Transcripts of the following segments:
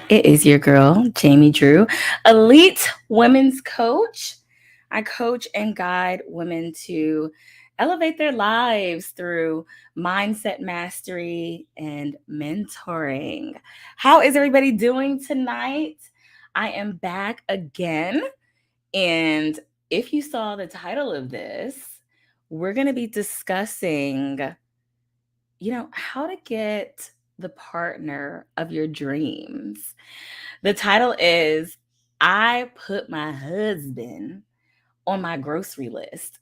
It is your girl, Jamie Drew, elite women's coach. I coach and guide women to elevate their lives through mindset mastery and mentoring. How is everybody doing tonight? I am back again. And if you saw the title of this, we're going to be discussing how to get the partner of your dreams. The title is I Put My Husband on My Grocery List.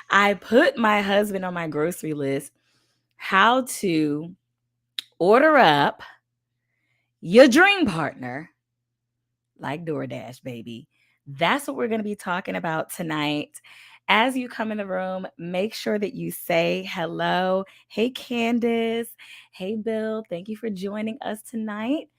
I put my husband on my grocery list. How to order up your dream partner like DoorDash, baby. That's what we're going to be talking about tonight. As you come in the room, make sure that you say hello. Hey, Candace. Hey, Bill. Thank you for joining us tonight.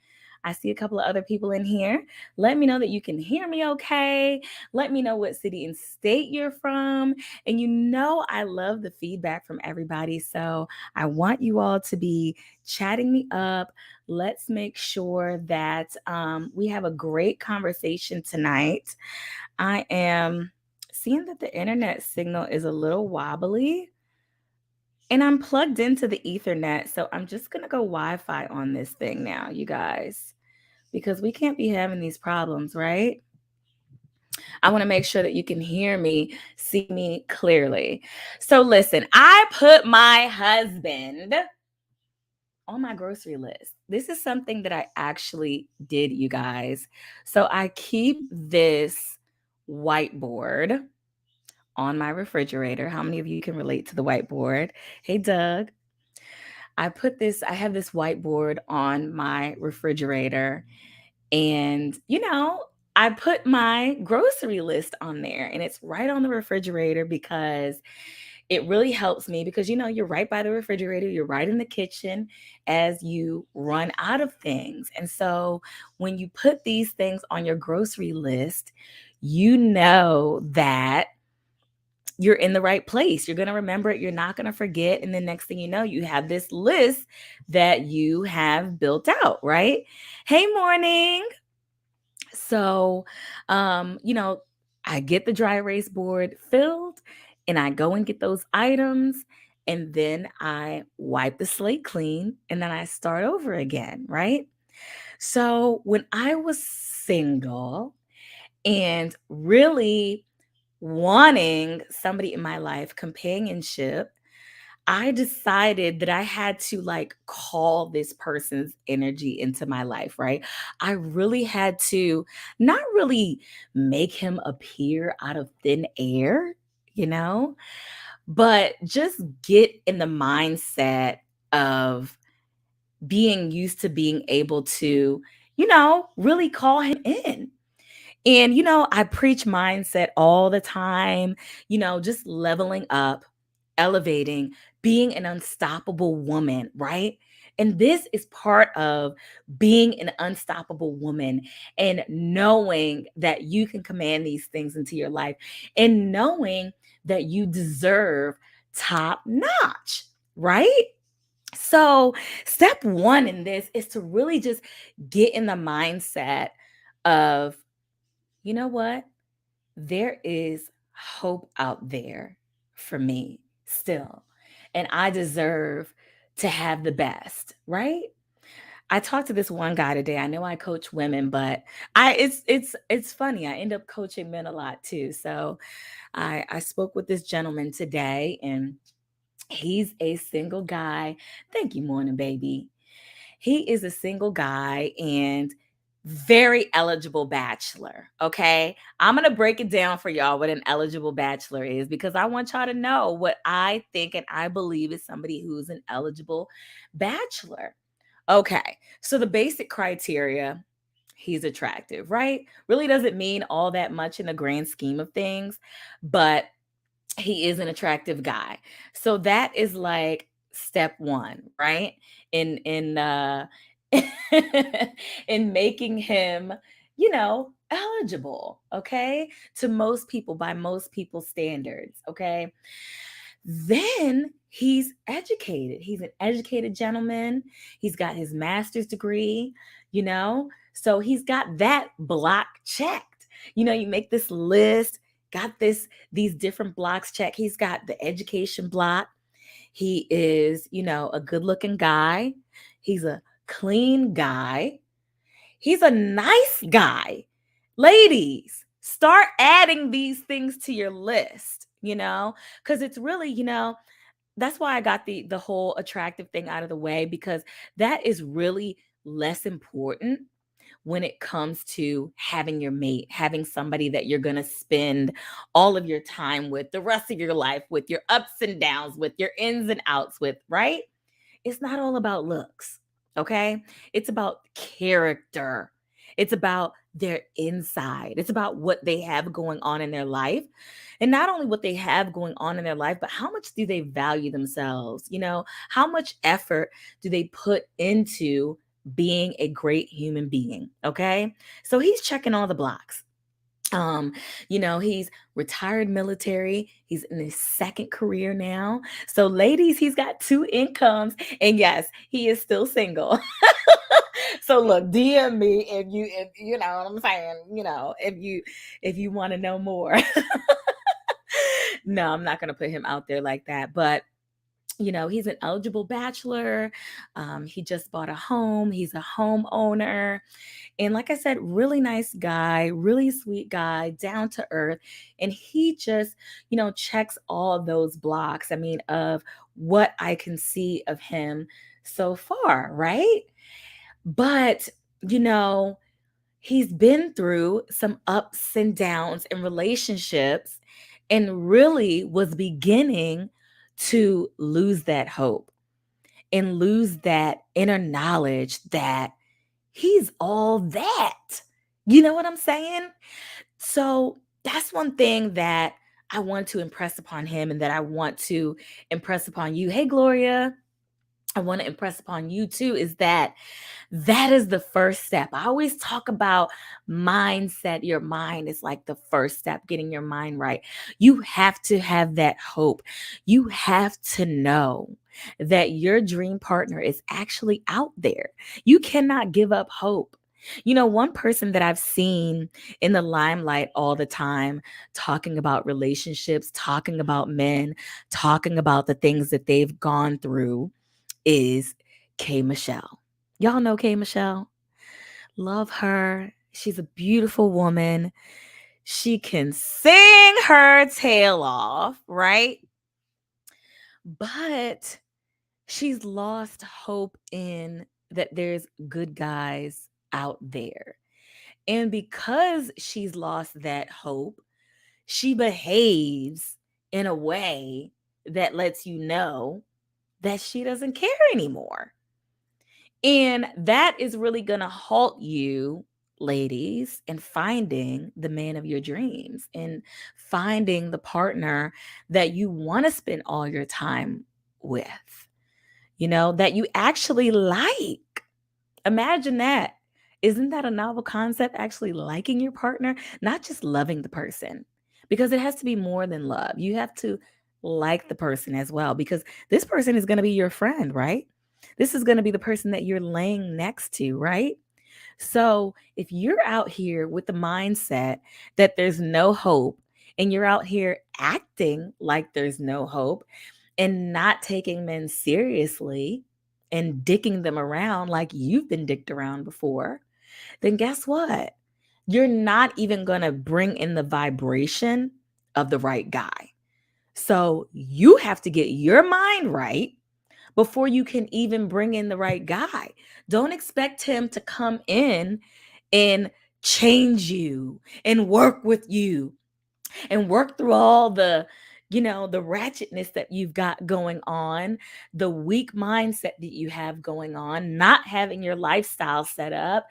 I see a couple of other people in here. Let me know that you can hear me okay. Let me know what city and state you're from. And I love the feedback from everybody. So I want you all to be chatting me up. Let's make sure that we have a great conversation tonight. I am seeing that the internet signal is a little wobbly. And I'm plugged into the Ethernet. So I'm just going to go Wi Fi on this thing now, you guys, because we can't be having these problems, right? I want to make sure that you can hear me, see me clearly. So listen, I put my husband on my grocery list. This is something that I actually did, you guys. So I keep this whiteboard on my refrigerator. How many of you can relate to the whiteboard? Hey, Doug. I have this whiteboard on my refrigerator, and I put my grocery list on there, and it's right on the refrigerator because it really helps me because you're right by the refrigerator, you're right in the kitchen as you run out of things. And so when you put these things on your grocery list, you know that you're in the right place. You're going to remember it. You're not going to forget. And the next thing you know, you have this list that you have built out, right? Hey, morning. So, I get the dry erase board filled and I go and get those items and then I wipe the slate clean and then I start over again, right? So, when I was single and really wanting somebody in my life, companionship, I decided that I had to like call this person's energy into my life, right? I really had to not really make him appear out of thin air, you know, but just get in the mindset of being used to being able to, really call him in. And, I preach mindset all the time, just leveling up, elevating, being an unstoppable woman, right? And this is part of being an unstoppable woman and knowing that you can command these things into your life and knowing that you deserve top notch, right? So, step one in this is to really just get in the mindset of, you know what? There is hope out there for me still. And I deserve to have the best, right? I talked to this one guy today. I know I coach women, but it's funny. I end up coaching men a lot too. So I spoke with this gentleman today and he's a single guy. Thank you, morning, baby. He is a single guy and very eligible bachelor. Okay. I'm going to break it down for y'all what an eligible bachelor is because I want y'all to know what I think and I believe is somebody who's an eligible bachelor. Okay. So the basic criteria, he's attractive, right? Really doesn't mean all that much in the grand scheme of things, but he is an attractive guy. So that is like step 1, right? In in making him, eligible, okay? To most people by most people's standards, okay? Then he's educated. He's an educated gentleman. He's got his master's degree, you know? So he's got that block checked. You make this list, got these different blocks checked. He's got the education block. He is, a good-looking guy. He's a clean guy. He's a nice guy. Ladies, start adding these things to your list, because it's really, that's why I got the whole attractive thing out of the way, because that is really less important when it comes to having your mate, having somebody that you're going to spend all of your time with, the rest of your life with, your ups and downs with, your ins and outs with, right? It's not all about looks, okay? It's about character. It's about their inside. It's about what they have going on in their life. And not only what they have going on in their life, but how much do they value themselves? How much effort do they put into being a great human being? Okay. So he's checking all the blocks. He's retired military. He's in his second career now. So, ladies, he's got two incomes. And yes, he is still single. So look, DM me if you know what I'm saying, if you want to know more. No, I'm not gonna put him out there like that. But he's an eligible bachelor. He just bought a home. He's a homeowner. And like I said, really nice guy, really sweet guy, down to earth. And he just, checks all those blocks. I mean, of what I can see of him so far, right? But, he's been through some ups and downs in relationships and really was beginning to lose that hope and lose that inner knowledge that he's all that. You know what I'm saying? So that's one thing that I want to impress upon him and that I want to impress upon you. Hey, Gloria, I want to impress upon you too is that is the first step. I always talk about mindset. Your mind is like the first step, getting your mind right. You have to have that hope. You have to know that your dream partner is actually out there. You cannot give up hope. One person that I've seen in the limelight all the time, talking about relationships, talking about men, talking about the things that they've gone through is K. Michelle. Y'all know K. Michelle? Love her. She's a beautiful woman. She can sing her tail off, right? But she's lost hope in that there's good guys out there. And because she's lost that hope, she behaves in a way that lets you know that she doesn't care anymore. And that is really going to halt you, ladies, in finding the man of your dreams and finding the partner that you want to spend all your time with, that you actually like. Imagine that. Isn't that a novel concept, actually liking your partner? Not just loving the person, because it has to be more than love. You have to like the person as well, because this person is going to be your friend, right? This is going to be the person that you're laying next to, right? So if you're out here with the mindset that there's no hope and you're out here acting like there's no hope and not taking men seriously and dicking them around like you've been dicked around before, then guess what? You're not even going to bring in the vibration of the right guy. So you have to get your mind right before you can even bring in the right guy. Don't expect him to come in and change you and work with you and work through all the the ratchetness that you've got going on, the weak mindset that you have going on, not having your lifestyle set up,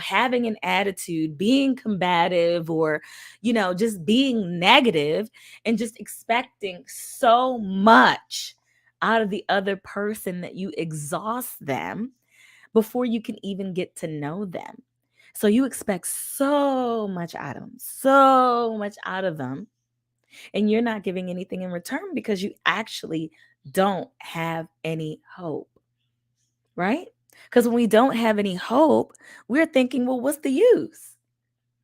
having an attitude, being combative, or just being negative, and just expecting so much out of the other person that you exhaust them before you can even get to know them. So you expect so much out of them, and you're not giving anything in return because you actually don't have any hope, right? Because when we don't have any hope, we're thinking, well, what's the use?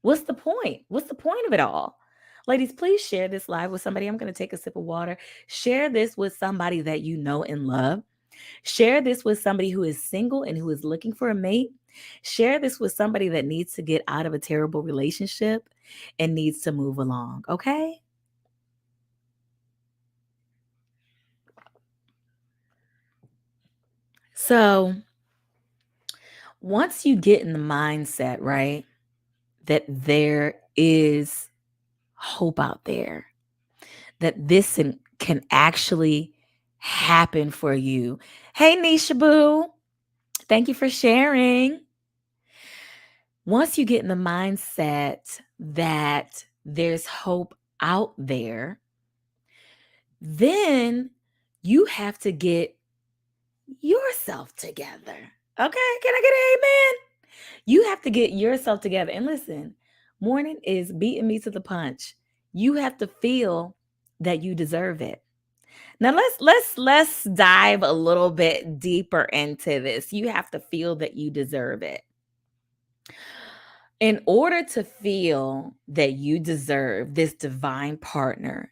What's the point? What's the point of it all? Ladies, please share this live with somebody. I'm going to take a sip of water. Share this with somebody that you know and love. Share this with somebody who is single and who is looking for a mate. Share this with somebody that needs to get out of a terrible relationship and needs to move along, okay? So, once you get in the mindset, right, that there is hope out there, that this can actually happen for you. Hey, Nisha Boo, thank you for sharing. Once you get in the mindset that there's hope out there, then you have to get yourself together. Okay, can I get an amen? You have to get yourself together. And listen, morning is beating me to the punch. You have to feel that you deserve it. Now let's dive a little bit deeper into this. You have to feel that you deserve it. In order to feel that you deserve this divine partner,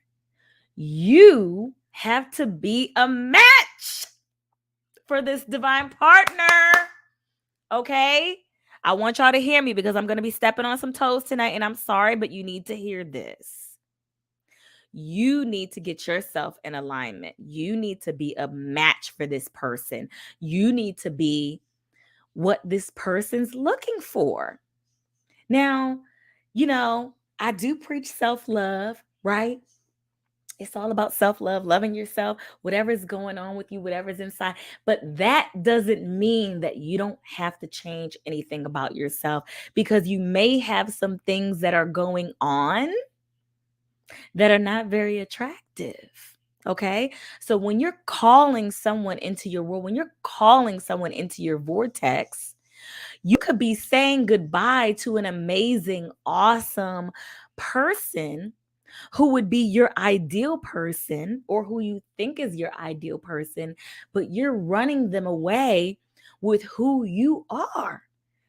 you have to be a match for this divine partner. Okay? I want y'all to hear me because I'm going to be stepping on some toes tonight, and I'm sorry, but you need to hear this. You need to get yourself in alignment. You need to be a match for this person. You need to be what this person's looking for. Now, I do preach self-love, right? It's all about self-love, loving yourself, whatever's going on with you, whatever's inside. But that doesn't mean that you don't have to change anything about yourself, because you may have some things that are going on that are not very attractive. Okay. So when you're calling someone into your world, when you're calling someone into your vortex, you could be saying goodbye to an amazing, awesome person who would be your ideal person, or who you think is your ideal person, but you're running them away with who you are.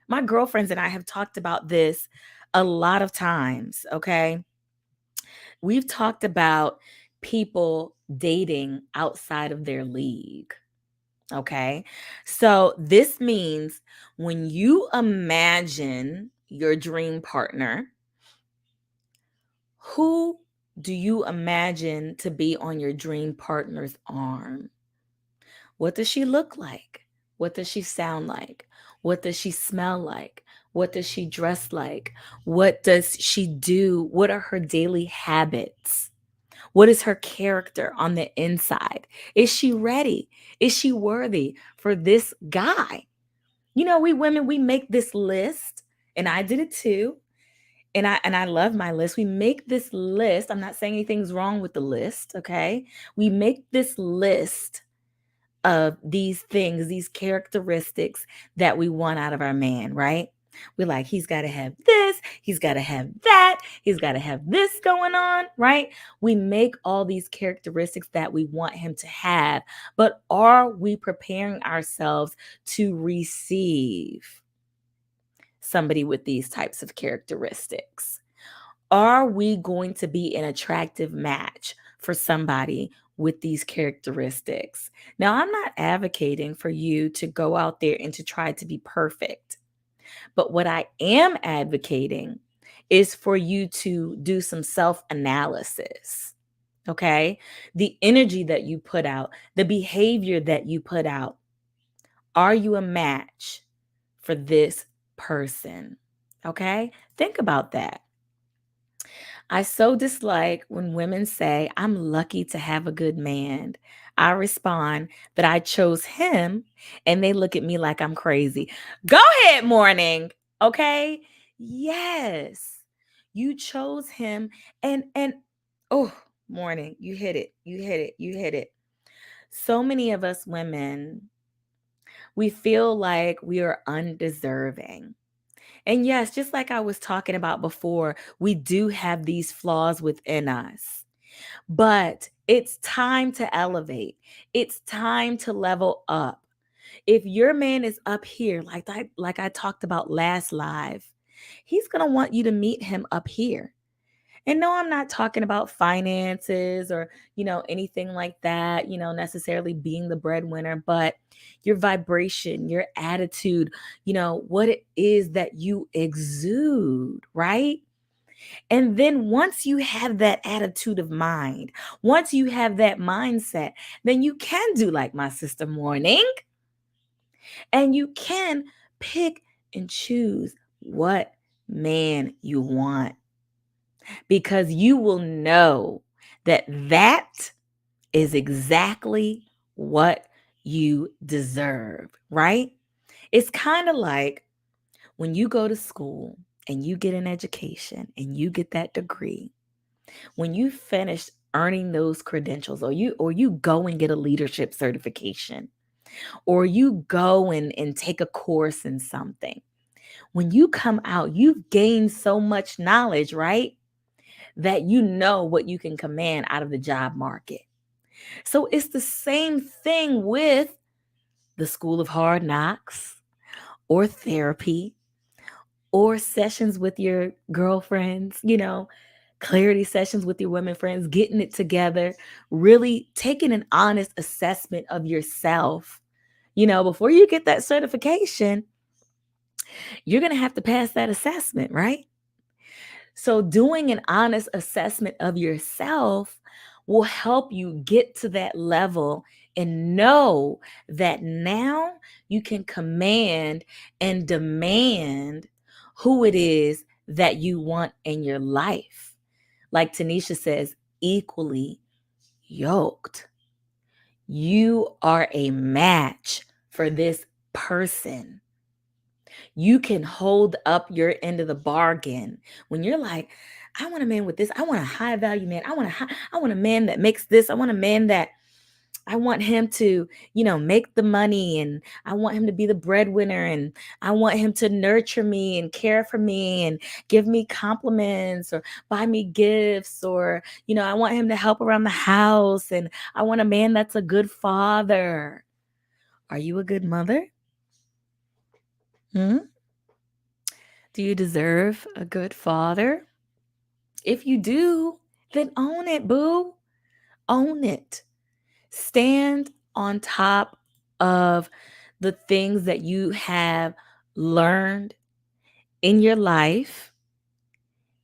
My girlfriends and I have talked about this a lot of times, okay? We've talked about people dating outside of their league. Okay. So this means when you imagine your dream partner, who do you imagine to be on your dream partner's arm? What does she look like? What does she sound like? What does she smell like? What does she dress like? What does she do? What are her daily habits? What is her character on the inside? Is she ready? Is she worthy for this guy? We women, we make this list, and I did it too. And I love my list. We make this list. I'm not saying anything's wrong with the list, okay? We make this list of these things, these characteristics that we want out of our man, right? We're like, he's got to have this, he's got to have that, he's got to have this going on, right? We make all these characteristics that we want him to have, but are we preparing ourselves to receive somebody with these types of characteristics? Are we going to be an attractive match for somebody with these characteristics? Now, I'm not advocating for you to go out there and to try to be perfect. But what I am advocating is for you to do some self-analysis. Okay? The energy that you put out, the behavior that you put out. Are you a match for this person? Okay? Think about that. I so dislike when women say, I'm lucky to have a good man. I respond that I chose him, and they look at me like I'm crazy. Go ahead, morning. Okay? Yes. You chose him, and oh, morning. You hit it. You hit it. You hit it. So many of us women, we feel like we are undeserving. And yes, just like I was talking about before, we do have these flaws within us. But It's time to elevate. It's time to level up. If your man is up here, like I talked about last live, he's going to want you to meet him up here. And no, I'm not talking about finances or, anything like that, necessarily being the breadwinner, but your vibration, your attitude, what it is that you exude, right? And then once you have that attitude of mind, once you have that mindset, then you can do like my sister Morning, and you can pick and choose what man you want, because you will know that that is exactly what you deserve, right? It's kind of like when you go to school and you get an education and you get that degree. When you finish earning those credentials, or you go and get a leadership certification, or you go and take a course in something, when you come out, you've gained so much knowledge, right? That you know what you can command out of the job market. So it's the same thing with the School of Hard Knocks, or therapy, or sessions with your girlfriends, clarity sessions with your women friends, getting it together, really taking an honest assessment of yourself. Before you get that certification, you're going to have to pass that assessment, right? So, doing an honest assessment of yourself will help you get to that level and know that now you can command and demand who it is that you want in your life. Like Tanisha says, equally yoked. You are a match for this person. You can hold up your end of the bargain when you're like, I want a man with this. I want a high value man. I want a man that makes this. I want a man that I want him to, make the money, and I want him to be the breadwinner, and I want him to nurture me and care for me and give me compliments or buy me gifts, or, I want him to help around the house, and I want a man that's a good father. Are you a good mother? Hmm? Do you deserve a good father? If you do, then own it, boo. Own it. Stand on top of the things that you have learned in your life,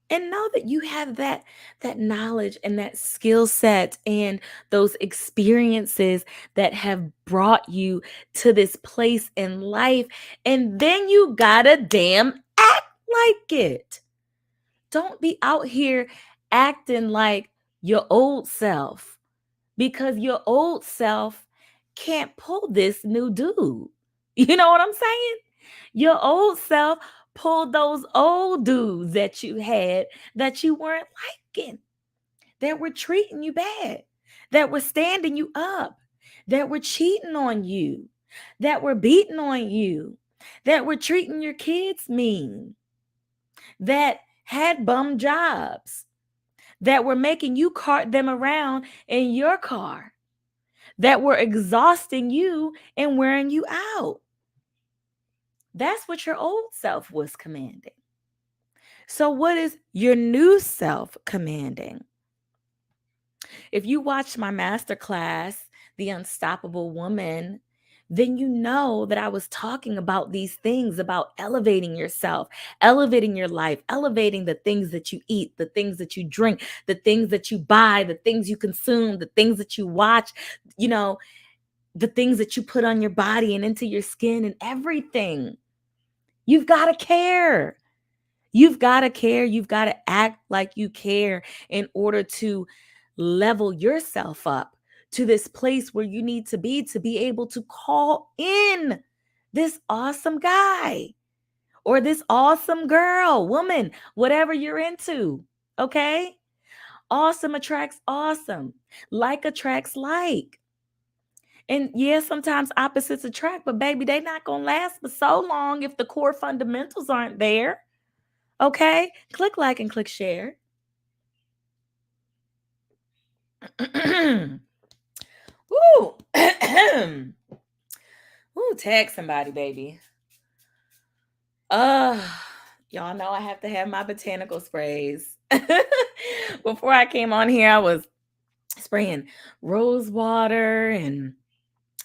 and know that you have that knowledge and that skill set and those experiences that have brought you to this place in life, and then you gotta damn act like it. Don't be out here acting like your old self, because your old self can't pull this new dude. You know what I'm saying? Your old self pulled those old dudes that you had that you weren't liking, that were treating you bad, that were standing you up, that were cheating on you, that were beating on you, that were treating your kids mean, that had bum jobs, that were making you cart them around in your car, that were exhausting you and wearing you out. That's what your old self was commanding. So, what is your new self commanding? If you watched my masterclass, The Unstoppable Woman, then you know that I was talking about these things, about elevating yourself, elevating your life, elevating the things that you eat, the things that you drink, the things that you buy, the things you consume, the things that you watch, you know, the things that you put on your body and into your skin and everything. You've got to care. You've got to care. You've got to act like you care in order to level yourself up to this place where you need to be able to call in this awesome guy or this awesome girl, woman, whatever you're into. Okay? Awesome attracts awesome. Like attracts like. And yeah, sometimes opposites attract, but baby, they not going to last for so long if the core fundamentals aren't there. Okay? Click like and click share. Woo! Woo, tag somebody, baby. Uh, y'all know I have to have my botanical sprays. Before I came on here, I was spraying rose water and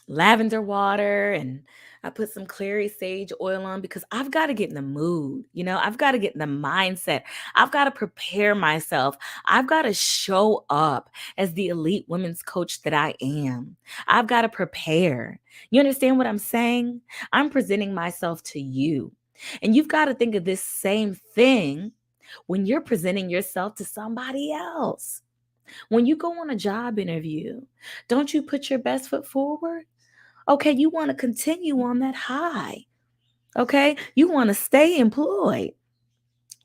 lavender water, and I put some clary sage oil on because I've got to get in the mood. I've got to get in the mindset. I've got to prepare myself. I've got to show up as the elite women's coach that I am. I've got to prepare. You understand what I'm saying? I'm presenting myself to you. And you've got to think of this same thing when you're presenting yourself to somebody else. When you go on a job interview, don't you put your best foot forward? Okay, you want to continue on that high. Okay, you want to stay employed.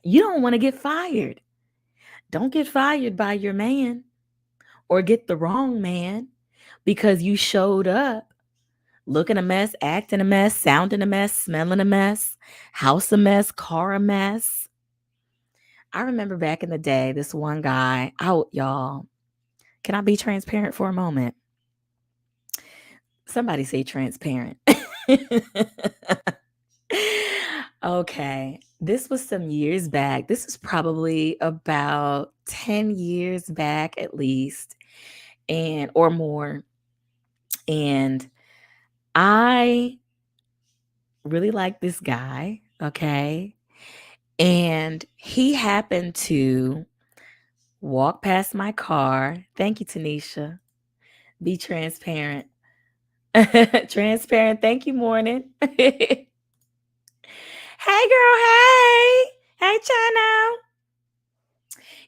You don't want to get fired. Don't get fired by your man or get the wrong man because you showed up looking a mess, acting a mess, sounding a mess, smelling a mess, house a mess, car a mess. I remember back in the day, this one guy out, y'all. Can I be transparent for a moment? Somebody say transparent. Okay. This was some years back. This was probably about 10 years back at least, and or more. And I really like this guy, okay? And he happened to walk past my car. Thank you, Tanisha. Be transparent. Transparent. Thank you, morning. Hey, girl. Hey. Hey, Chino.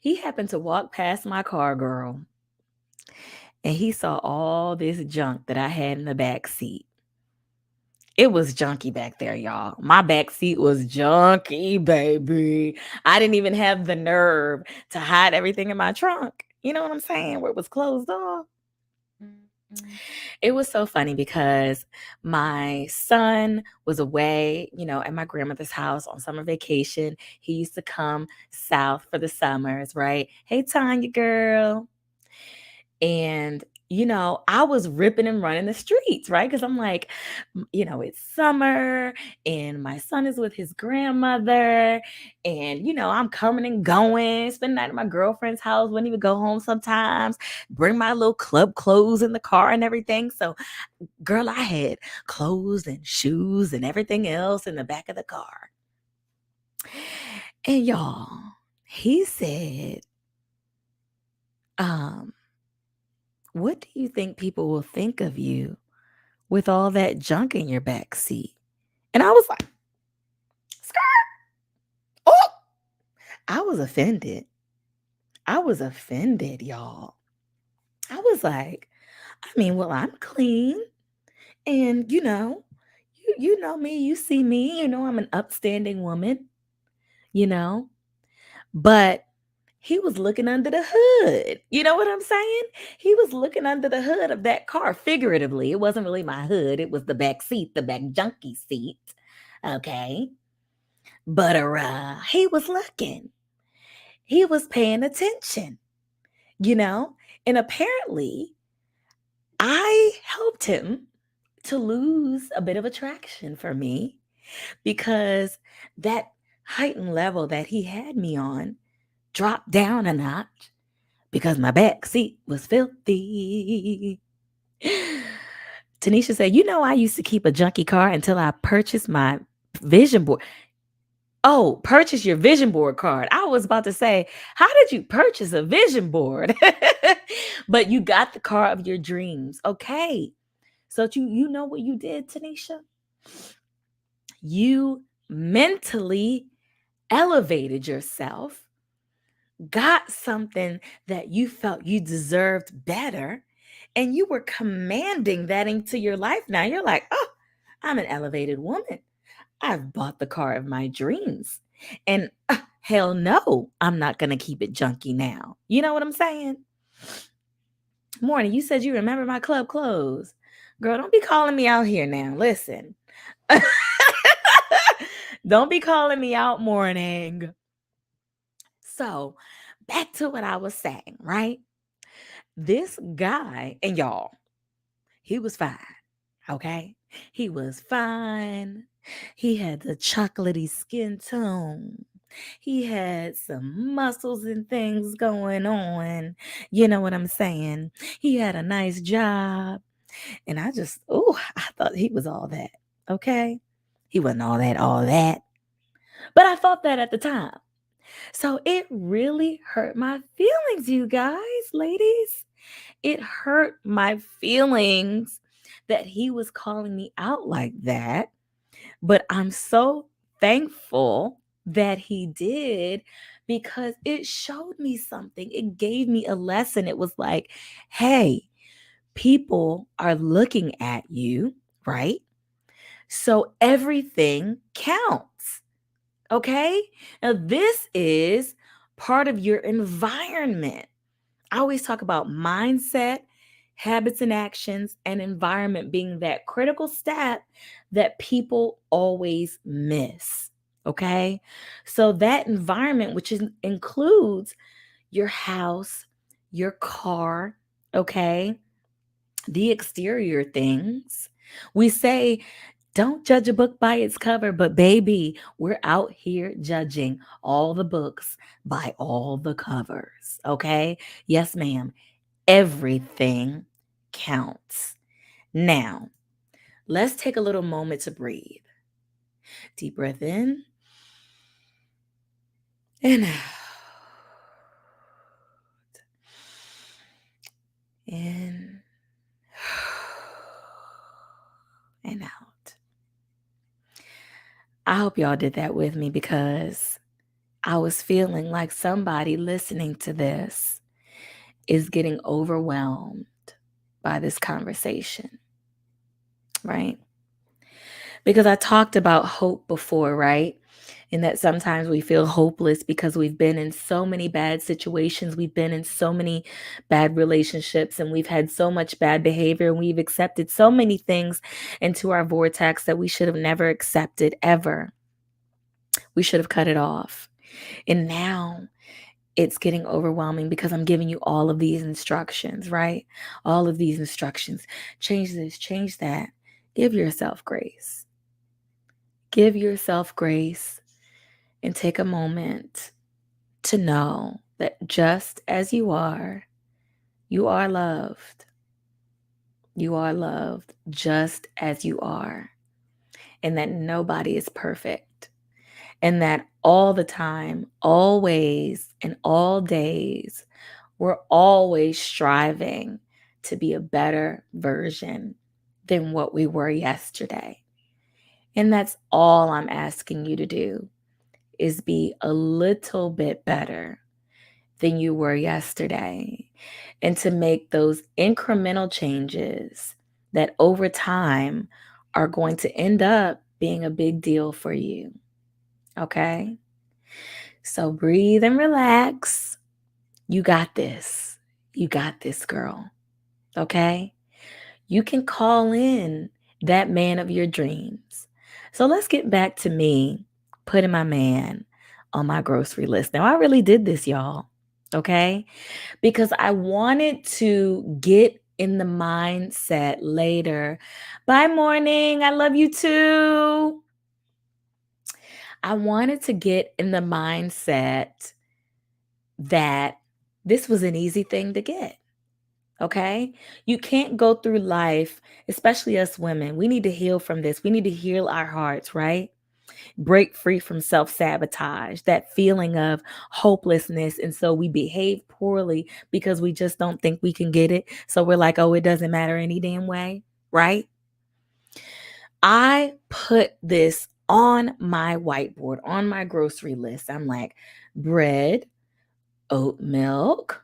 He happened to walk past my car, girl, and he saw all this junk that I had in the back seat. It was junky back there, y'all. My back seat was junky, baby. I didn't even have the nerve to hide everything in my trunk. You know what I'm saying? Where it was closed off. It was so funny because my son was away, at my grandmother's house on summer vacation. He used to come south for the summers, right? Hey, Tanya girl. And I was ripping and running the streets, right? Because I'm like, it's summer and my son is with his grandmother. And, I'm coming and going, spend the night at my girlfriend's house, wouldn't even go home sometimes, bring my little club clothes in the car and everything. So, girl, I had clothes and shoes and everything else in the back of the car. And y'all, he said, what do you think people will think of you with all that junk in your back seat? And I was like, skirt. Oh, I was offended. Y'all. I was like, well, I'm clean. And you know me, you see me, I'm an upstanding woman, you know. But he was looking under the hood. You know what I'm saying? He was looking under the hood of that car, figuratively. It wasn't really my hood. It was the back seat, the back junkie seat. Okay. But he was looking. He was paying attention, And apparently, I helped him to lose a bit of attraction for me because that heightened level that he had me on dropped down a notch because my back seat was filthy. Tanisha said, I used to keep a junky car until I purchased my vision board. Oh, purchase your vision board card. I was about to say, how did you purchase a vision board? But you got the car of your dreams. Okay. So you know what you did, Tanisha? You mentally elevated yourself, got something that you felt you deserved better, and you were commanding that into your life. Now you're like, oh, I'm an elevated woman. I've bought the car of my dreams. And hell no, I'm not going to keep it junky now. You know what I'm saying? Morning, you said you remember my club clothes. Girl, don't be calling me out here now. Listen. Don't be calling me out, morning. So, back to what I was saying, right? This guy, and y'all, he was fine. Okay? He was fine. He had the chocolatey skin tone. He had some muscles and things going on. You know what I'm saying? He had a nice job. And I thought he was all that. Okay? He wasn't all that. But I thought that at the time. So it really hurt my feelings, you guys, ladies. It hurt my feelings that he was calling me out like that. But I'm so thankful that he did because it showed me something. It gave me a lesson. It was like, hey, people are looking at you, right? So everything counts. Okay? Now, this is part of your environment. I always talk about mindset, habits and actions, and environment being that critical step that people always miss. Okay? So, that environment, which includes your house, your car, okay? The exterior things. We say, don't judge a book by its cover, but baby, we're out here judging all the books by all the covers. Okay? Yes, ma'am. Everything counts. Now, let's take a little moment to breathe. Deep breath in and out. In and out. I hope y'all did that with me because I was feeling like somebody listening to this is getting overwhelmed by this conversation, right? Because I talked about hope before, right? And that sometimes we feel hopeless because we've been in so many bad situations, we've been in so many bad relationships, and we've had so much bad behavior, and we've accepted so many things into our vortex that we should have never accepted ever. We should have cut it off. And now it's getting overwhelming because I'm giving you all of these instructions, right? All of these instructions. Change this, change that. Give yourself grace. Give yourself grace and take a moment to know that just as you are loved. You are loved just as you are, and that nobody is perfect. And that all the time, always, and all days, we're always striving to be a better version than what we were yesterday. And that's all I'm asking you to do is be a little bit better than you were yesterday and to make those incremental changes that over time are going to end up being a big deal for you. Okay? So breathe and relax. You got this. You got this, girl. Okay? You can call in that man of your dreams. So let's get back to me putting my man on my grocery list. Now, I really did this, y'all. Okay? Because I wanted to get in the mindset later. Bye, morning. I love you too. I wanted to get in the mindset that this was an easy thing to get. Okay? You can't go through life, especially us women. We need to heal from this. We need to heal our hearts, right? Break free from self sabotage, that feeling of hopelessness. And so we behave poorly because we just don't think we can get it. So we're like, oh, it doesn't matter any damn way, right? I put this on my whiteboard, on my grocery list. I'm like, bread, oat milk,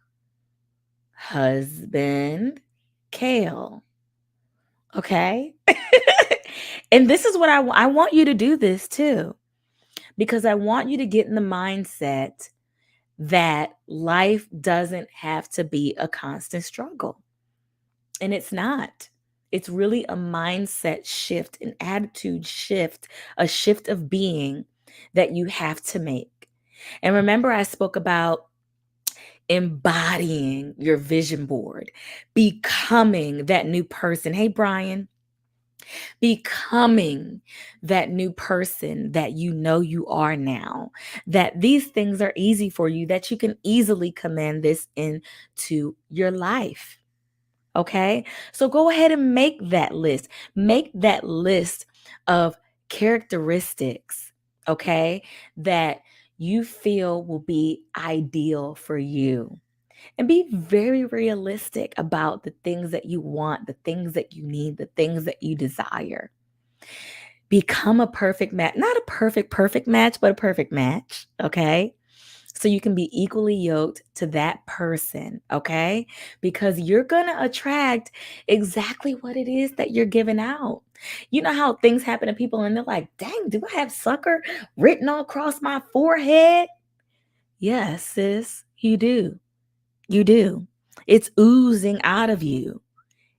husband, kale. Okay. And this is what I want you to do this too, because I want you to get in the mindset that life doesn't have to be a constant struggle. And it's not. It's really a mindset shift, an attitude shift, a shift of being that you have to make. And remember, I spoke about embodying your vision board, becoming that new person. Hey, Brian, becoming that new person that you know you are now, that these things are easy for you, that you can easily command this into your life. Okay. So go ahead and make that list. Make that list of characteristics, okay, that you feel will be ideal for you. And be very realistic about the things that you want, the things that you need, the things that you desire. Become a perfect match, not a perfect match, but a perfect match, okay? So you can be equally yoked to that person, okay? Because you're going to attract exactly what it is that you're giving out. You know how things happen to people and they're like, dang, do I have sucker written all across my forehead? Yes, sis, you do. You do. It's oozing out of you.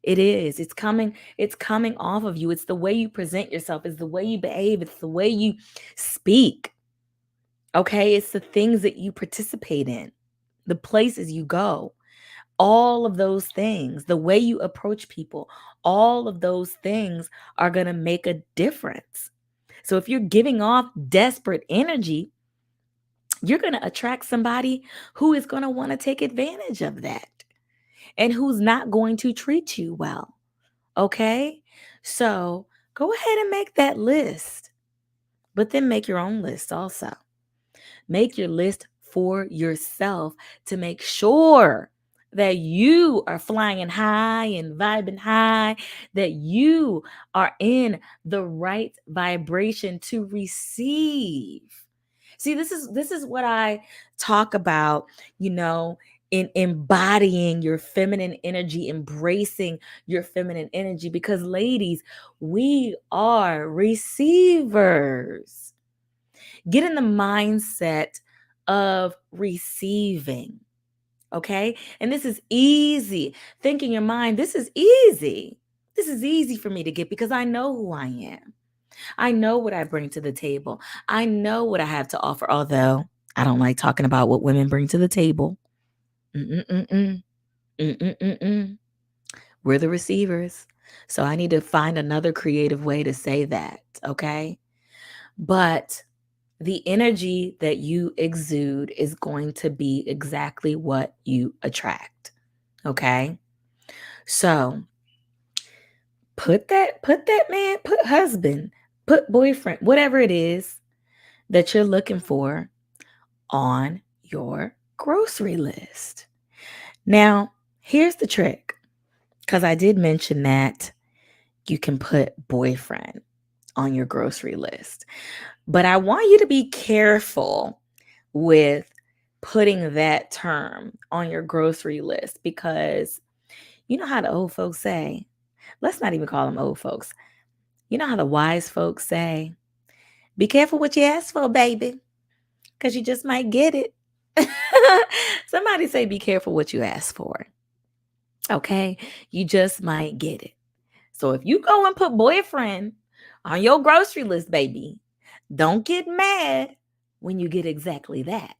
It is. It's coming off of you. It's the way you present yourself, it's the way you behave, it's the way you speak. Okay? It's the things that you participate in, the places you go. All of those things, the way you approach people, all of those things are going to make a difference. So if you're giving off desperate energy, you're going to attract somebody who is going to want to take advantage of that and who's not going to treat you well. Okay? So go ahead and make that list, but then make your own list also. Make your list for yourself to make sure that you are flying high and vibing high, that you are in the right vibration to receive. See, this is what I talk about, you know, in embodying your feminine energy, embracing your feminine energy, because ladies, we are receivers. Get in the mindset of receiving. Okay. And this is easy. Think in your mind, this is easy. This is easy for me to get because I know who I am. I know what I bring to the table. I know what I have to offer, although I don't like talking about what women bring to the table. Mm-mm-mm-mm. Mm-mm-mm-mm. We're the receivers. So I need to find another creative way to say that. Okay. But the energy that you exude is going to be exactly what you attract. Okay. So put that man, put husband, put boyfriend, whatever it is that you're looking for on your grocery list. Now, here's the trick, because I did mention that you can put boyfriend on your grocery list. But I want you to be careful with putting that term on your grocery list, because you know how the old folks say, let's not even call them old folks. You know how the wise folks say, be careful what you ask for, baby, because you just might get it. Somebody say, be careful what you ask for. Okay. You just might get it. So if you go and put boyfriend on your grocery list, baby, don't get mad when you get exactly that,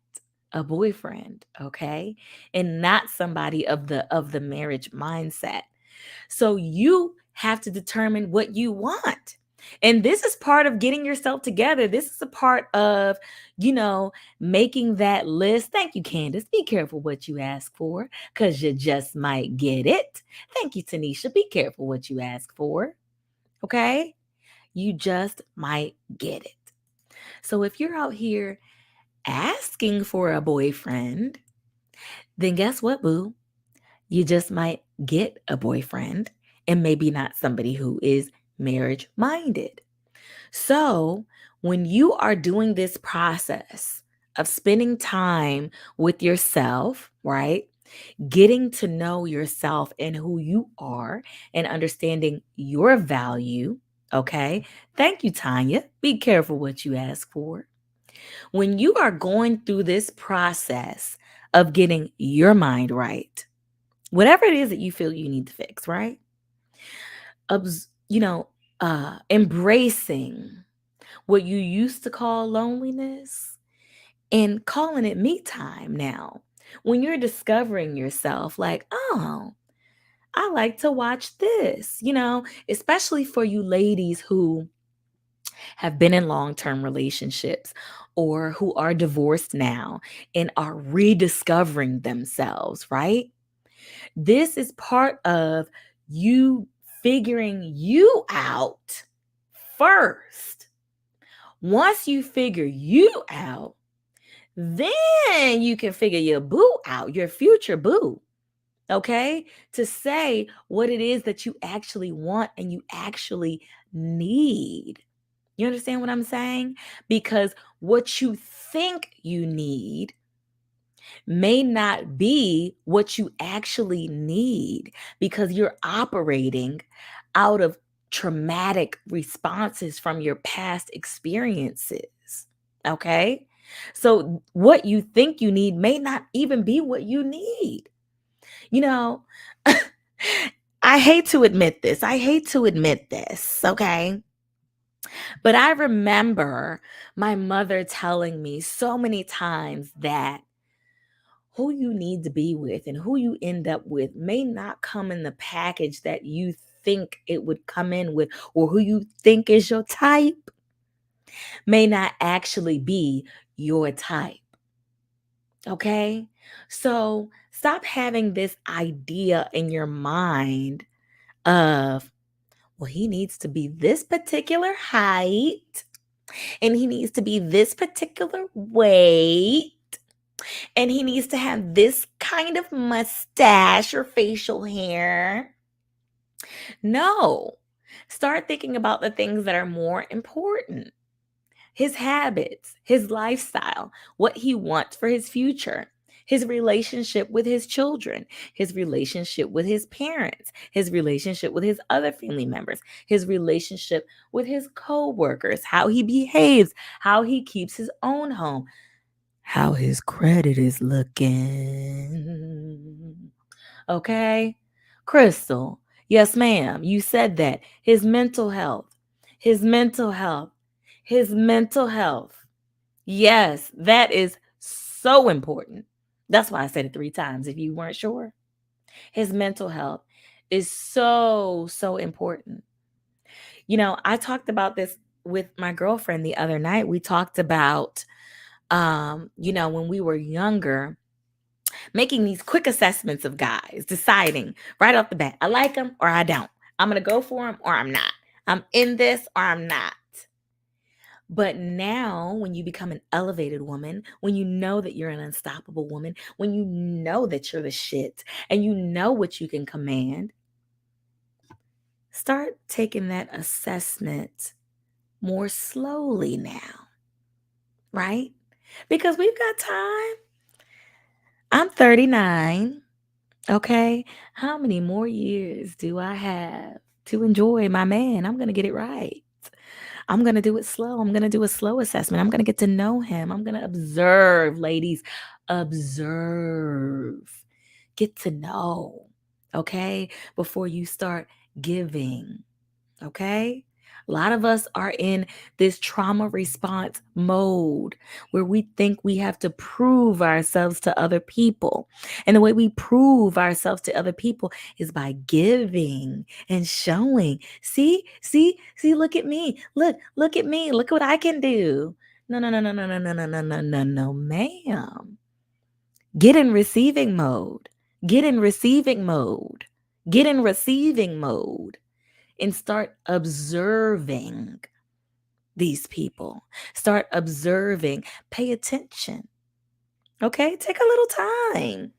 a boyfriend, okay? And not somebody of the marriage mindset. So you have to determine what you want. And this is part of getting yourself together. This is a part of, making that list. Thank you, Candace. Be careful what you ask for, because you just might get it. Thank you, Tanisha. Be careful what you ask for. Okay? You just might get it. So if you're out here asking for a boyfriend, then guess what, boo? You just might get a boyfriend, and maybe not somebody who is marriage minded. So, when you are doing this process of spending time with yourself, right? Getting to know yourself and who you are and understanding your value, okay? Thank you, Tanya. Be careful what you ask for. When you are going through this process of getting your mind right, whatever it is that you feel you need to fix, right? Embracing what you used to call loneliness and calling it me time now. When you're discovering yourself, like, oh, I like to watch this, especially for you ladies who have been in long term relationships or who are divorced now and are rediscovering themselves, right? This is part of you figuring you out first. Once you figure you out, then you can figure your boo out, your future boo. Okay? To say what it is that you actually want and you actually need. You understand what I'm saying? Because what you think you need may not be what you actually need because you're operating out of traumatic responses from your past experiences. Okay? So, what you think you need may not even be what you need. You know, I hate to admit this. I hate to admit this. Okay? But I remember my mother telling me so many times that who you need to be with and who you end up with may not come in the package that you think it would come in with, or who you think is your type may not actually be your type. Okay? So stop having this idea in your mind of, well, he needs to be this particular height and he needs to be this particular weight and he needs to have this kind of mustache or facial hair. No. Start thinking about the things that are more important. His habits, his lifestyle, what he wants for his future, his relationship with his children, his relationship with his parents, his relationship with his other family members, his relationship with his co-workers, how he behaves, how he keeps his own home, how his credit is looking. Okay? Crystal, yes, ma'am, you said that. His mental health, his mental health, his mental health. Yes, that is so important. That's why I said it 3 times if you weren't sure. His mental health is so, so important. I talked about this with my girlfriend the other night. We talked about, when we were younger, making these quick assessments of guys, deciding right off the bat, I like him or I don't. I'm going to go for him or I'm not. I'm in this or I'm not. But now, when you become an elevated woman, when you know that you're an unstoppable woman, when you know that you're the shit and you know what you can command, start taking that assessment more slowly now, right? Because we've got time. I'm 39. Okay. How many more years do I have to enjoy my man? I'm going to get it right. I'm going to do it slow. I'm going to do a slow assessment. I'm going to get to know him. I'm going to observe, ladies. Observe. Get to know. Okay. Before you start giving. Okay. A lot of us are in this trauma response mode where we think we have to prove ourselves to other people. And the way we prove ourselves to other people is by giving and showing. See, look at me. Look at me. Look what I can do. No, no, no, no, no, no, no, no, no, no, no, no, ma'am. Get in receiving mode. Get in receiving mode. Get in receiving mode and start observing these people. Start observing. Pay attention. Okay? Take a little time.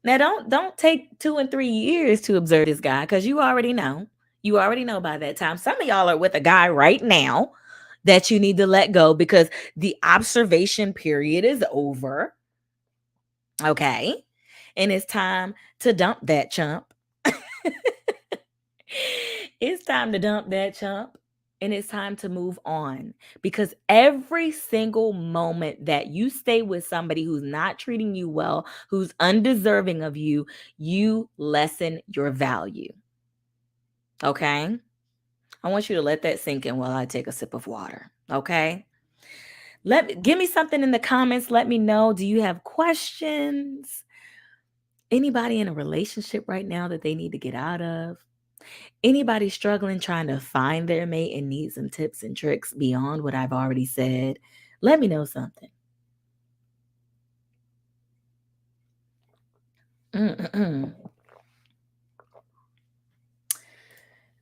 Now don't take 2 and 3 years to observe this guy cuz you already know. You already know by that time. Some of y'all are with a guy right now that you need to let go because the observation period is over. Okay? And it's time to dump that chump. It's time to dump that chump and it's time to move on because every single moment that you stay with somebody who's not treating you well, who's undeserving of you, you lessen your value. Okay? I want you to let that sink in while I take a sip of water. Okay? Give me something in the comments. Let me know. Do you have questions? Anybody in a relationship right now that they need to get out of? Anybody struggling trying to find their mate and need some tips and tricks beyond what I've already said? Let me know something. Mm-mm.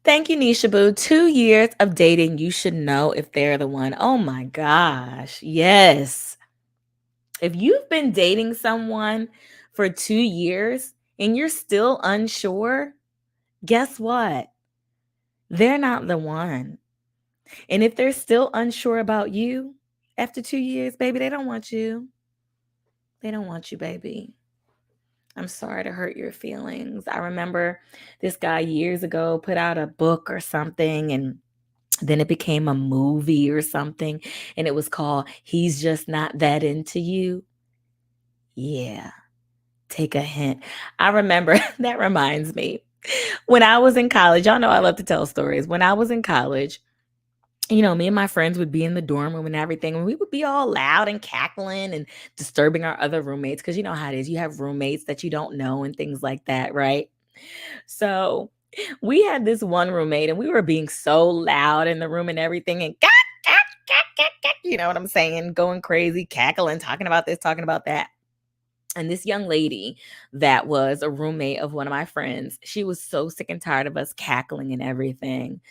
Thank you, Nisha Boo. 2 years of dating, you should know if they're the one. Oh my gosh. Yes. If you've been dating someone for 2 years and you're still unsure, guess what? They're not the one. And if they're still unsure about you after 2 years, baby, they don't want you. They don't want you, baby. I'm sorry to hurt your feelings. I remember this guy years ago put out a book or something, and then it became a movie or something, and it was called He's Just Not That Into You. Yeah, take a hint. I remember that reminds me. When I was in college, y'all know I love to tell stories. When I was in college, me and my friends would be in the dorm room and everything, and we would be all loud and cackling and disturbing our other roommates because you know how it is. You have roommates that you don't know and things like that, right? So we had this one roommate, and we were being so loud in the room and everything, and you know what I'm saying, going crazy, cackling, talking about this, talking about that. And this young lady that was a roommate of one of my friends, she was so sick and tired of us cackling and everything.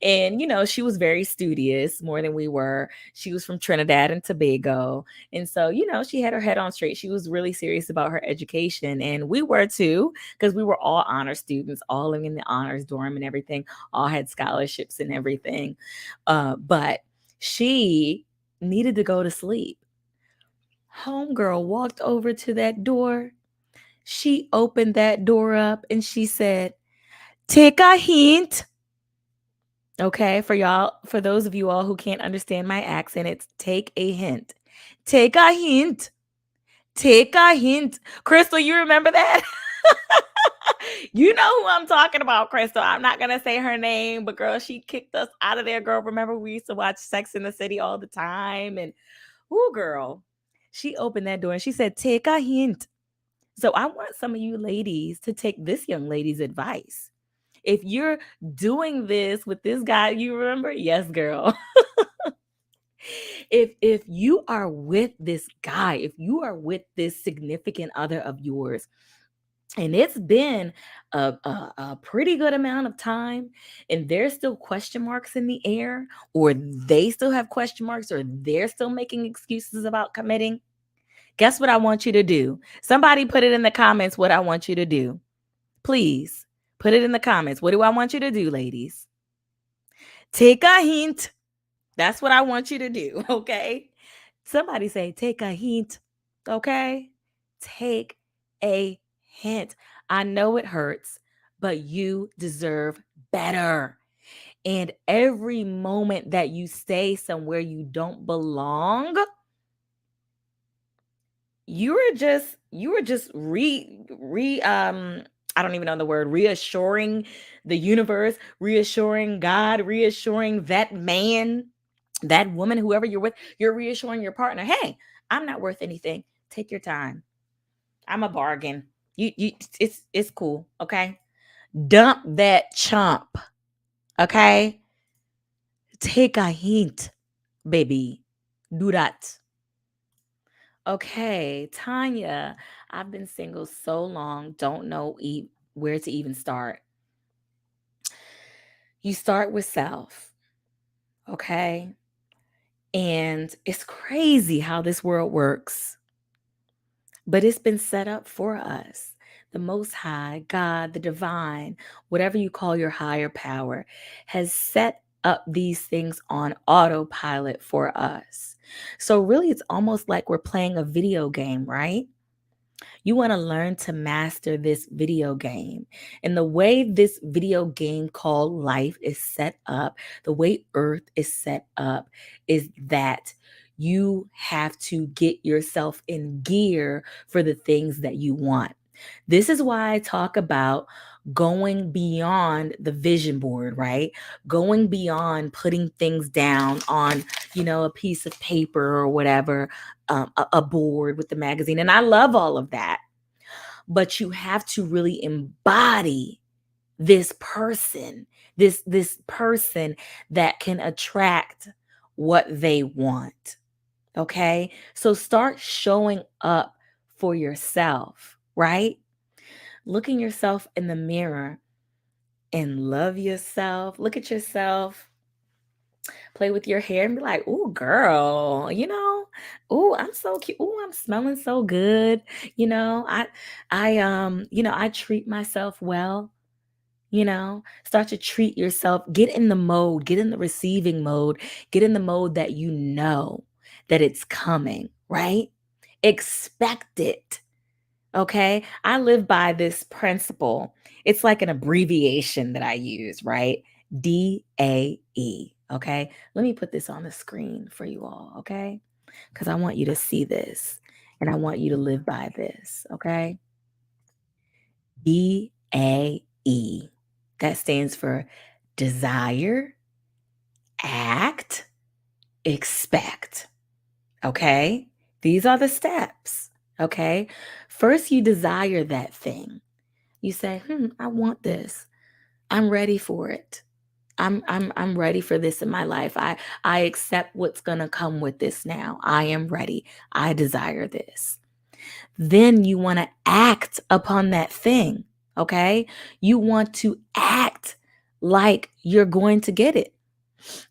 And she was very studious more than we were. She was from Trinidad and Tobago, and so she had her head on straight. She was really serious about her education, and we were too, because we were all honor students, all living in the honors dorm and everything, all had scholarships and everything. But she needed to go to sleep. Homegirl walked over to that door. She opened that door up and she said, "Take a hint." Okay, for those of you all who can't understand my accent, it's take a hint. Take a hint. Take a hint. Crystal, you remember that? You know who I'm talking about, Crystal. I'm not gonna say her name, but girl, she kicked us out of there, girl. Remember, we used to watch Sex in the City all the time, and girl, she opened that door and she said, "Take a hint." So I want some of you ladies to take this young lady's advice. If you're doing this with this guy, you remember? Yes, girl. If you are with this guy, if you are with this significant other of yours, and it's been a pretty good amount of time, and there's still question marks in the air, or they still have question marks, or they're still making excuses about committing, guess what I want you to do? Somebody put it in the comments what I want you to do. Please put it in the comments. What do I want you to do, ladies? Take a hint. That's what I want you to do, okay? Somebody say, take a hint, okay? Take a hint. I know it hurts, but you deserve better. And every moment that you stay somewhere you don't belong, you were just I don't even know the word, reassuring the universe, reassuring God, reassuring that man, that woman, whoever you're with. You're reassuring your partner, hey, I'm not worth anything. Take your time. I'm a bargain. You it's cool, okay? Dump that chump, okay? Take a hint, baby. Do that. Okay, Tanya, I've been single so long, don't know where to even start. You start with self, okay? And it's crazy how this world works, but it's been set up for us. The Most High, God, the divine, whatever you call your higher power, has set up these things on autopilot for us. So, really, it's almost like we're playing a video game, right? You want to learn to master this video game. And the way this video game called life is set up, the way Earth is set up, is that you have to get yourself in gear for the things that you want. This is why I talk about going beyond the vision board, right? Going beyond putting things down on, a piece of paper or whatever, a board with the magazine. And I love all of that. But you have to really embody this person, this person that can attract what they want. Okay? So start showing up for yourself, right? Looking yourself in the mirror and love yourself. Look at yourself, play with your hair and be like, "Ooh, girl, ooh, I'm so cute. Ooh, I'm smelling so good." I treat myself well. Start to treat yourself. Get in the mode, get in the receiving mode, get in the mode that you know that it's coming, right? Expect it. Okay. I live by this principle. It's like an abbreviation that I use, right? DAE. Okay. Let me put this on the screen for you all. Okay. Because I want you to see this and I want you to live by this. Okay. DAE. That stands for desire, act, expect. Okay. These are the steps. Okay. First, you desire that thing. You say, I want this. I'm ready for it. I'm ready for this in my life. I accept what's gonna come with this now. I am ready. I desire this. Then you want to act upon that thing. Okay. You want to act like you're going to get it.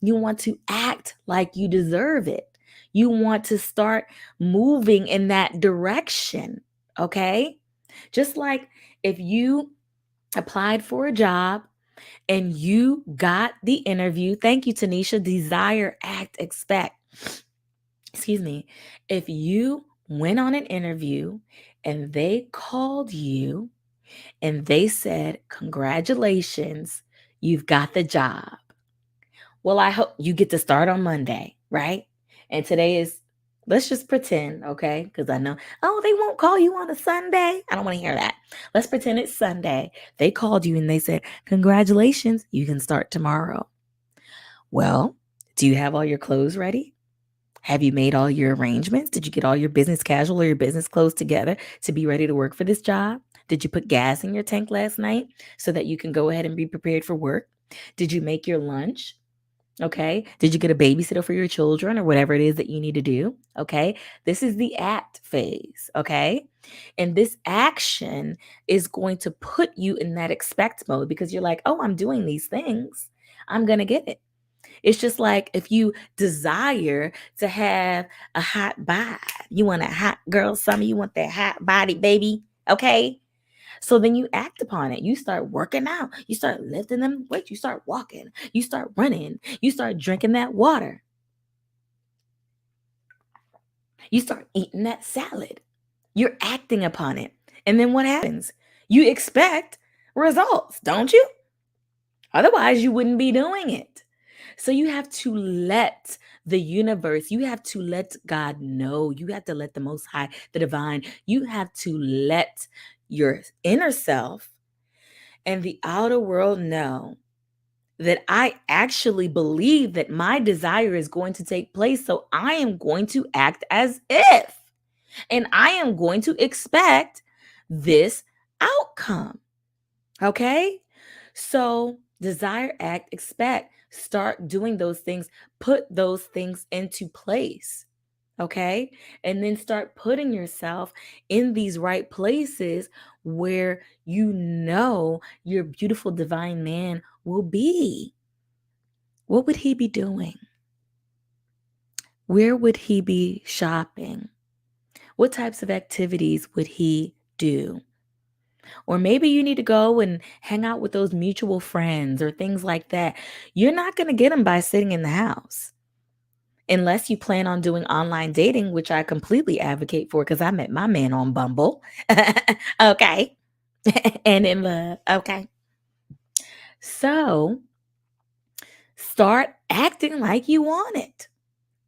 You want to act like you deserve it. You want to start moving in that direction. Okay. Just like if you applied for a job and you got the interview. Thank you, Tanisha. Desire, act, expect. Excuse me. If you went on an interview and they called you and they said, "Congratulations, you've got the job." Well, I hope you get to start on Monday, right? And today is, let's just pretend, okay? Because I know, oh, they won't call you on a Sunday. I don't want to hear that. Let's pretend it's Sunday. They called you and they said, "Congratulations, you can start tomorrow." Well, do you have all your clothes ready? Have you made all your arrangements? Did you get all your business casual or your business clothes together to be ready to work for this job? Did you put gas in your tank last night so that you can go ahead and be prepared for work? Did you make your lunch? Okay. Did you get a babysitter for your children or whatever it is that you need to do? Okay. This is the act phase. Okay. And this action is going to put you in that expect mode because you're like, oh, I'm doing these things. I'm going to get it. It's just like if you desire to have a hot bod, you want a hot girl summer, you want that hot body, baby. Okay. So then you act upon it. You start working out. You start lifting them weights. You start walking. You start running. You start drinking that water. You start eating that salad. You're acting upon it. And then what happens? You expect results, don't you? Otherwise, you wouldn't be doing it. So you have to let the universe, you have to let God know, you have to let the Most High, the divine, you have to let your inner self and the outer world know that I actually believe that my desire is going to take place. So I am going to act as if, and I am going to expect this outcome. Okay. So desire, act, expect, start doing those things, put those things into place. Okay. And then start putting yourself in these right places where you know your beautiful divine man will be. What would he be doing? Where would he be shopping? What types of activities would he do? Or maybe you need to go and hang out with those mutual friends or things like that. You're not going to get them by sitting in the house unless you plan on doing online dating, which I completely advocate for because I met my man on Bumble. Okay. And in love. Okay. So start acting like you want it.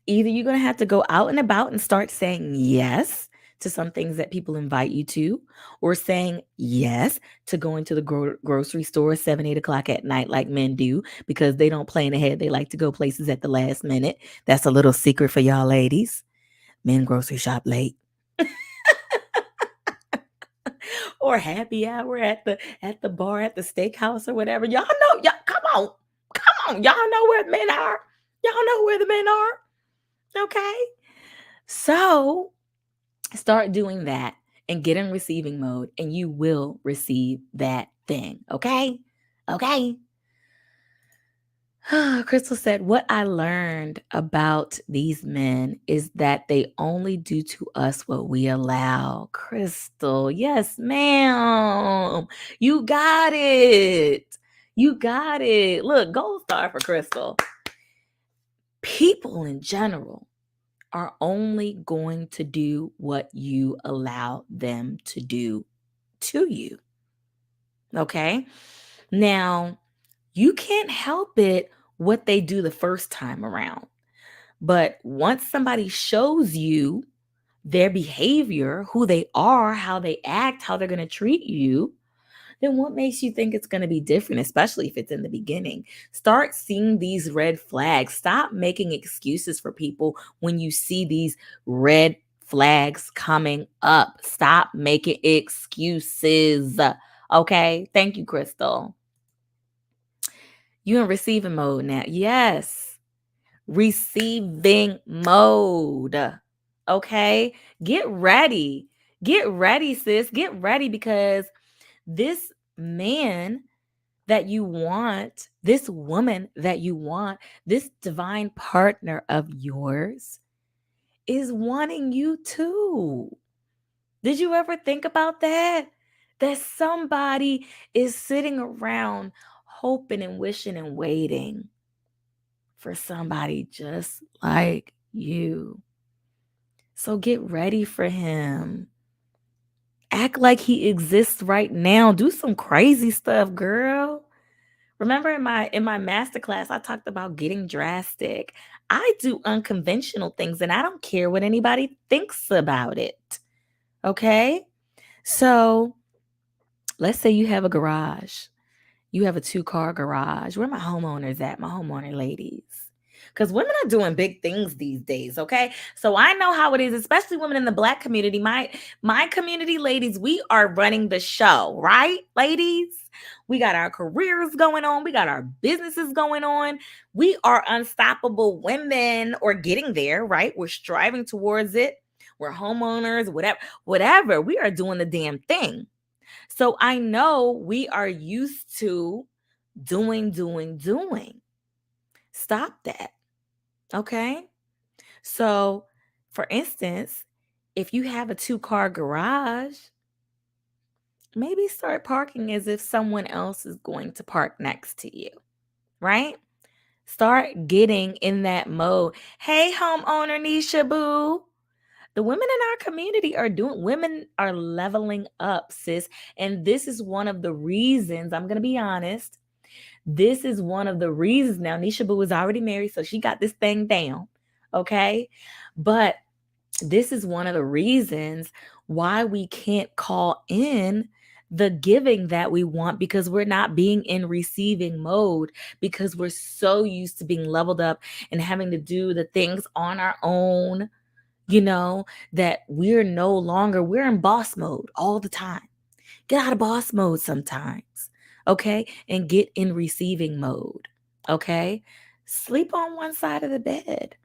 Either you're going to have to go out and about and start saying yes to some things that people invite you to, or saying yes to going to the grocery store 7, 8 o'clock at night like men do because they don't plan ahead. They like to go places at the last minute. That's a little secret for y'all ladies. Men grocery shop late. Or happy hour at the bar, at the steakhouse or whatever. Y'all know, y'all come on. Come on. Y'all know where the men are. Y'all know where the men are. Okay? So, start doing that and get in receiving mode and you will receive that thing. Okay? Okay? Crystal said, what I learned about these men is that they only do to us what we allow. Crystal, yes, ma'am. You got it. You got it. Look, gold star for Crystal. People in general are only going to do what you allow them to do to you. Okay? Now, you can't help it what they do the first time around. But once somebody shows you their behavior, who they are, how they act, how they're going to treat you, then what makes you think it's going to be different, especially if it's in the beginning? Start seeing these red flags. Stop making excuses for people when you see these red flags coming up. Stop making excuses. Okay? Thank you, Crystal. You in receiving mode now. Yes. Receiving mode. Okay? Get ready. Get ready, sis. Get ready because this man that you want, this woman that you want, this divine partner of yours is wanting you too. Did you ever think about that? That somebody is sitting around hoping and wishing and waiting for somebody just like you. So get ready for him. Act like he exists right now. Do some crazy stuff, girl. Remember in my masterclass, I talked about getting drastic. I do unconventional things and I don't care what anybody thinks about it. Okay? So let's say you have a garage. You have a 2-car garage. Where my homeowners at? My homeowner ladies. Because women are doing big things these days, okay? So I know how it is, especially women in the Black community. My community ladies, we are running the show, right, ladies? We got our careers going on. We got our businesses going on. We are unstoppable women, or getting there, right? We're striving towards it. We're homeowners, whatever. We are doing the damn thing. So I know we are used to doing. Stop that. Okay? So, for instance, if you have a 2-car garage, maybe start parking as if someone else is going to park next to you, right? Start getting in that mode. Hey, homeowner Nisha Boo. The women in our community women are leveling up, sis. And this is one of the reasons, I'm going to be honest. This is one of the reasons. Now, Nisha Boo is already married, so she got this thing down. Okay. But this is one of the reasons why we can't call in the giving that we want, because we're not being in receiving mode, because we're so used to being leveled up and having to do the things on our own, that we're in boss mode all the time. Get out of boss mode sometimes, okay? And get in receiving mode, okay? Sleep on one side of the bed.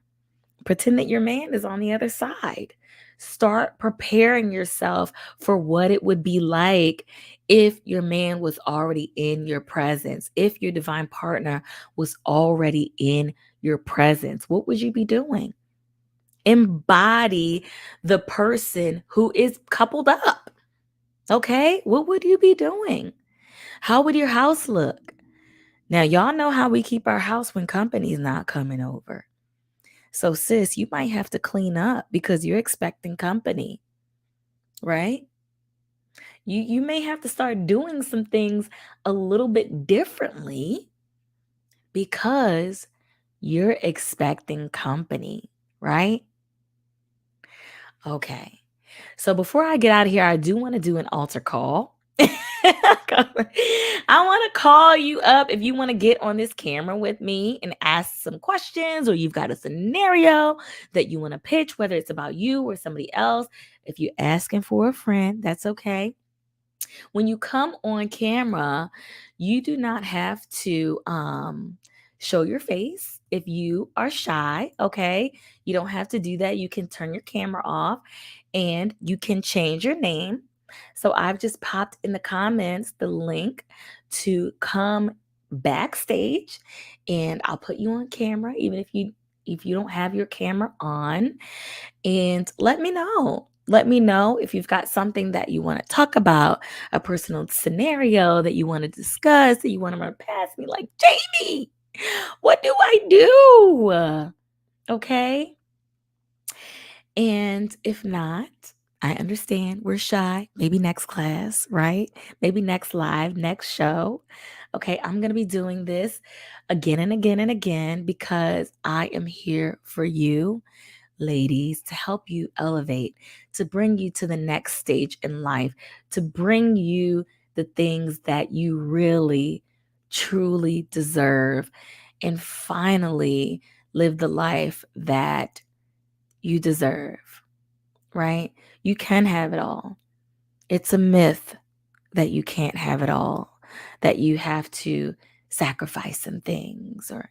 Pretend that your man is on the other side. Start preparing yourself for what it would be like if your man was already in your presence, if your divine partner was already in your presence. What would you be doing? Embody the person who is coupled up. Okay? What would you be doing? How would your house look? Now, y'all know how we keep our house when company's not coming over. So, sis, you might have to clean up because you're expecting company, right? You may have to start doing some things a little bit differently because you're expecting company, right? Okay. So before I get out of here, I do want to do an altar call. I want to call you up if you want to get on this camera with me and ask some questions, or you've got a scenario that you want to pitch, whether it's about you or somebody else. If you're asking for a friend, that's okay. When you come on camera, you do not have to show your face if you are shy, okay? You don't have to do that. You can turn your camera off and you can change your name. So I've just popped in the comments the link to come backstage, and I'll put you on camera even if you don't have your camera on, and let me know. Let me know if you've got something that you want to talk about, a personal scenario that you want to discuss, that you want to run past me like, Jamie, what do I do? Okay. And if not, I understand we're shy. Maybe next class, right? Maybe next live, next show. Okay, I'm going to be doing this again and again and again because I am here for you, ladies, to help you elevate, to bring you to the next stage in life, to bring you the things that you really, truly deserve, and finally live the life that you deserve, right? You can have it all. It's a myth that you can't have it all, that you have to sacrifice some things, or,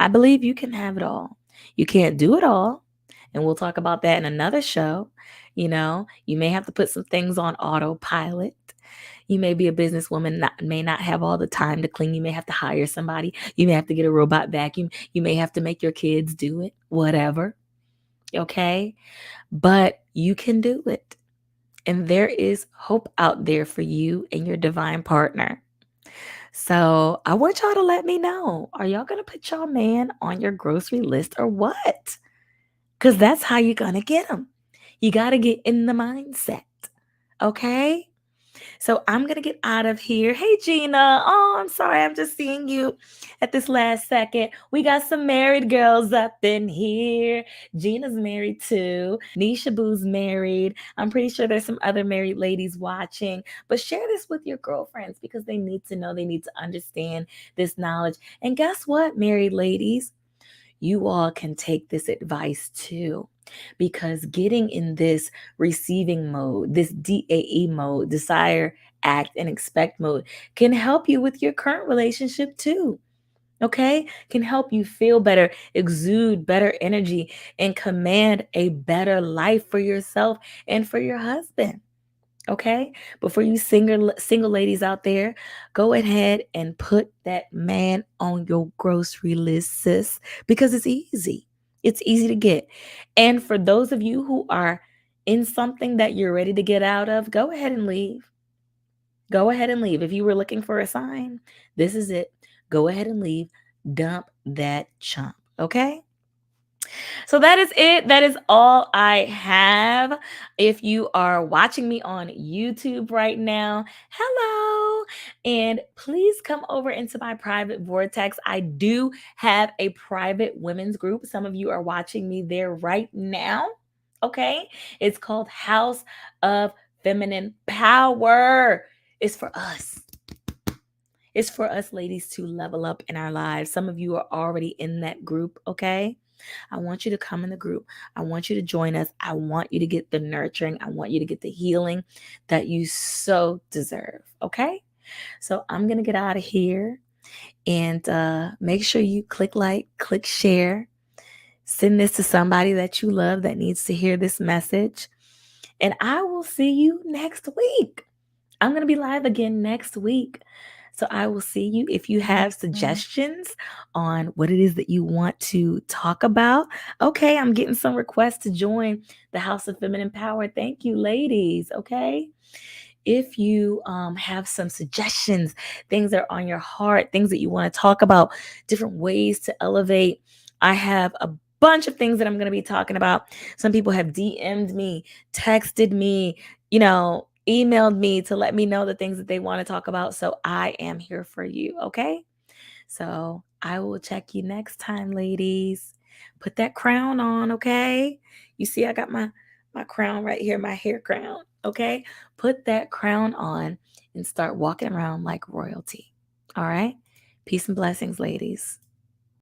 I believe you can have it all. You can't do it all. And we'll talk about that in another show. You may have to put some things on autopilot. You may be a businesswoman, may not have all the time to clean. You may have to hire somebody. You may have to get a robot vacuum. You may have to make your kids do it, whatever. Okay. But you can do it. And there is hope out there for you and your divine partner. So I want y'all to let me know. Are y'all going to put y'all man on your grocery list or what? Because that's how you're going to get him. You got to get in the mindset. Okay? So I'm going to get out of here. Hey, Gina. Oh, I'm sorry. I'm just seeing you at this last second. We got some married girls up in here. Gina's married too. Nisha Boo's married. I'm pretty sure there's some other married ladies watching. But share this with your girlfriends because they need to know, they need to understand this knowledge. And guess what, married ladies? You all can take this advice too, because getting in this receiving mode, this DAE mode, desire, act, and expect mode, can help you with your current relationship too. Okay? Can help you feel better, exude better energy, and command a better life for yourself and for your husband. Okay? Before you single ladies out there, go ahead and put that man on your grocery list, sis, because it's easy. It's easy to get. And for those of you who are in something that you're ready to get out of, go ahead and leave. Go ahead and leave. If you were looking for a sign, this is it. Go ahead and leave. Dump that chump. Okay? So that is it. That is all I have. If you are watching me on YouTube right now, hello. And please come over into my private vortex. I do have a private women's group. Some of you are watching me there right now. Okay. It's called House of Feminine Power. It's for us. It's for us ladies to level up in our lives. Some of you are already in that group. Okay. I want you to come in the group. I want you to join us. I want you to get the nurturing. I want you to get the healing that you so deserve. Okay? So I'm going to get out of here, and make sure you click like, click share. Send this to somebody that you love that needs to hear this message. And I will see you next week. I'm going to be live again next week. So I will see you. If you have suggestions on what it is that you want to talk about, okay, I'm getting some requests to join the House of Feminine Power. Thank you, ladies. Okay. If you have some suggestions, things that are on your heart, things that you want to talk about, different ways to elevate, I have a bunch of things that I'm going to be talking about. Some people have DM'd me, texted me, emailed me to let me know the things that they want to talk about. So I am here for you. Okay. So I will check you next time, ladies. Put that crown on. Okay. You see, I got my my crown right here, my hair crown, okay? Put that crown on and start walking around like royalty. All right? Peace and blessings, ladies.